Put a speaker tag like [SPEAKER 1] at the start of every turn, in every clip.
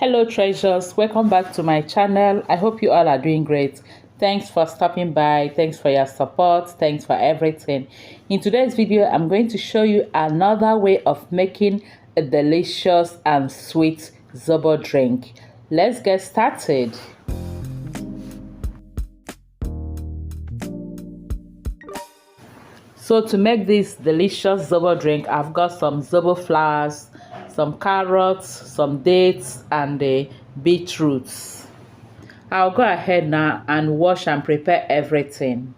[SPEAKER 1] Hello treasures, welcome back to my channel. I hope you all are doing great. Thanks for stopping by, thanks for your support, thanks for everything. In today's video, I'm going to show you another way of making a delicious and sweet Zobo drink. Let's get started. So to make this delicious Zobo drink, I've got some Zobo flowers, some carrots, some dates, and the beetroots. I'll go ahead now and wash and prepare everything.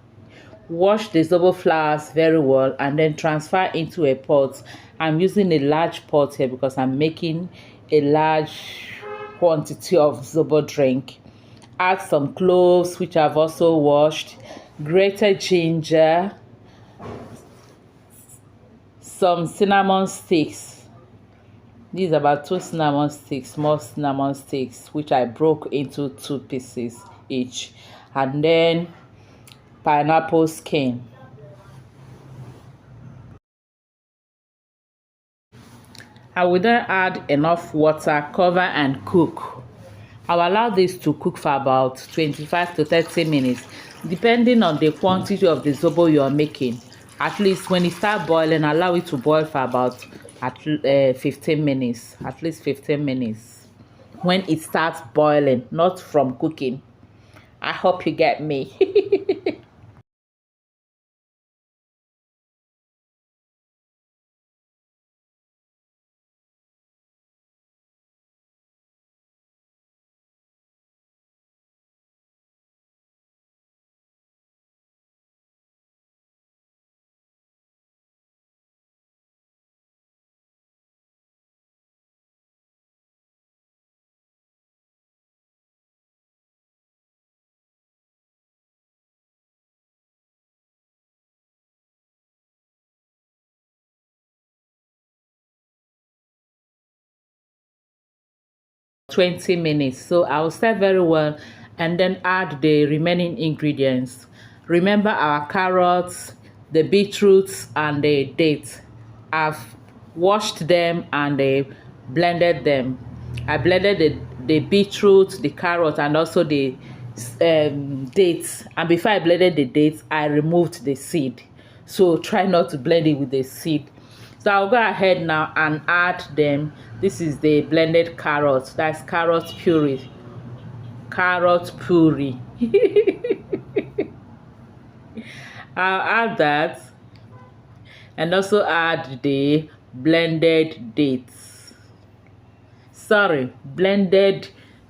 [SPEAKER 1] Wash the Zobo flowers very well and then transfer into a pot. I'm using a large pot here because I'm making a large quantity of Zobo drink. Add some cloves, which I've also washed, grated ginger, some cinnamon sticks. These are about 2 cinnamon sticks, small cinnamon sticks, which I broke into 2 pieces each. And then pineapple skin. I will then add enough water, cover and cook. I'll allow this to cook for about 25 to 30 minutes, depending on the quantity of the Zobo you are making. At least when it starts boiling, allow it to boil for about 15 minutes, at least 15 minutes. When it starts boiling, not from cooking. I hope you get me. 20 minutes. So I'll stir very well and then add the remaining ingredients. Remember our carrots, the beetroots, and the dates. I've washed them and blended them. I blended the beetroot, the carrot, and also the dates. And before I blended the dates, I removed the seed. So try not to blend it with the seed. So I'll go ahead now and add them. This is the blended carrot. That's carrot puree. Carrot puree. I'll add that and also add the blended dates. Sorry, blended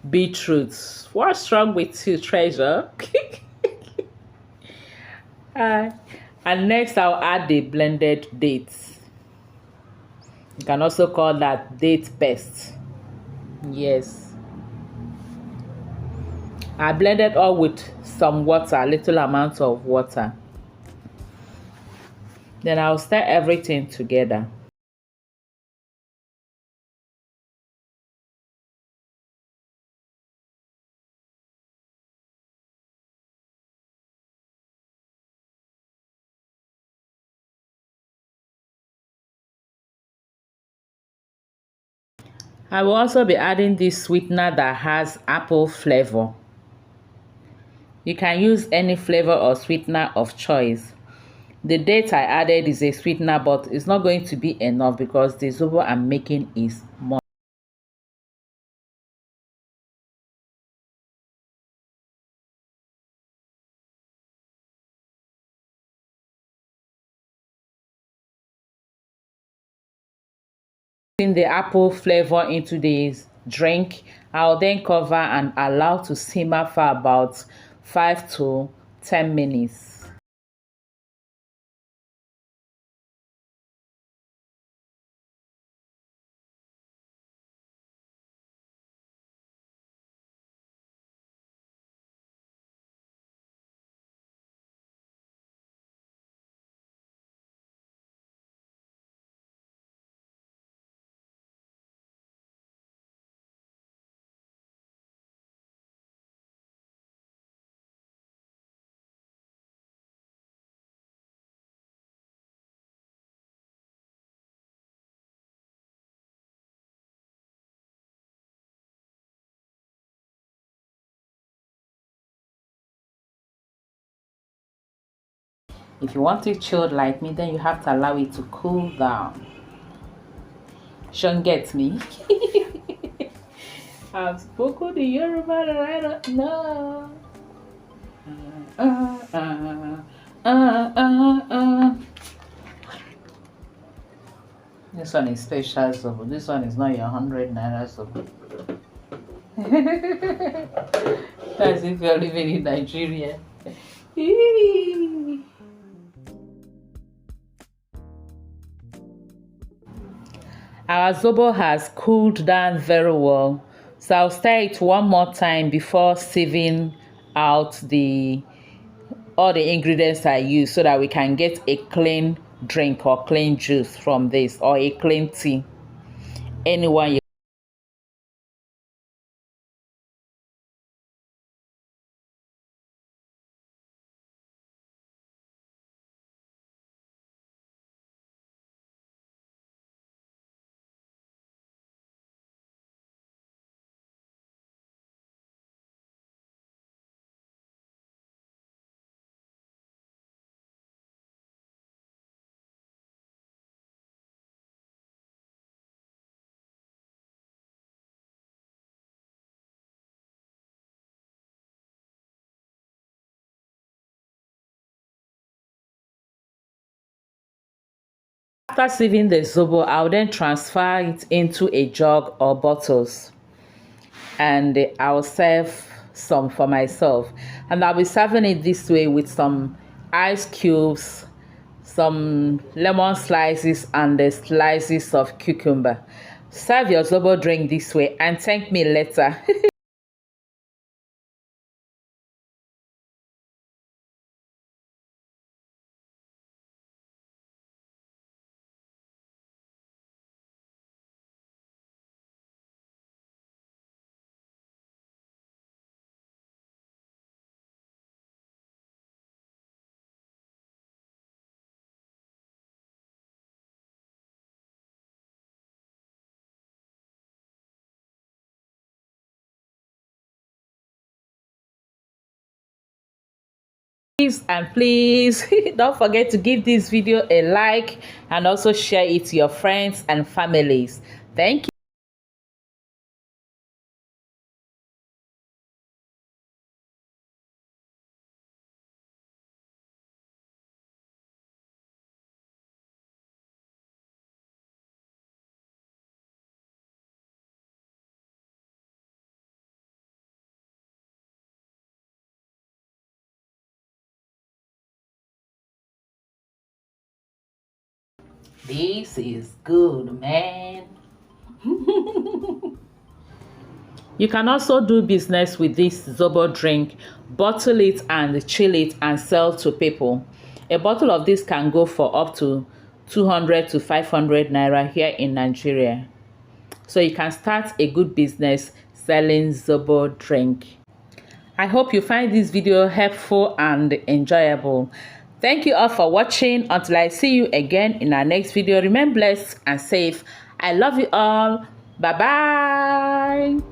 [SPEAKER 1] beetroots. What's wrong with you, treasure? And next I'll add the blended dates. You can also call that date paste. Yes. I blended all with some water, a little amount of water. Then I'll stir everything together. I will also be adding this sweetener that has apple flavor. You can use any flavor or sweetener of choice. The date I added is a sweetener, but it's not going to be enough because the Zobo I'm making is more. The apple flavor into this drink, I'll then cover and allow to simmer for about 5 to 10 minutes. If you want it chilled like me, then you have to allow it to cool down. Sean gets me. I've spoken the Yoruba that I don't know. This one is special Zobo. This one is not your 100 naira Zobo. As if you're living in Nigeria. Our Zobo has cooled down very well. So I'll stir it one more time before sieving out all the ingredients I use so that we can get a clean drink or clean juice from this, or a clean tea. Anyone you After sieving the Zobo, I'll then transfer it into a jug or bottles, and I'll serve some for myself. And I'll be serving it this way with some ice cubes, some lemon slices, and the slices of cucumber. Serve your Zobo drink this way and thank me later. And please don't forget to give this video a like and also share it to your friends and families. Thank you. This is good, man. You can also do business with this Zobo drink, bottle it and chill it and sell to people. A bottle of this can go for up to 200 to 500 naira here in Nigeria. So you can start a good business selling Zobo drink. I hope you find this video helpful and enjoyable. Thank you all for watching. Until I see you again in our next video, remain blessed and safe. I love you all. Bye-bye.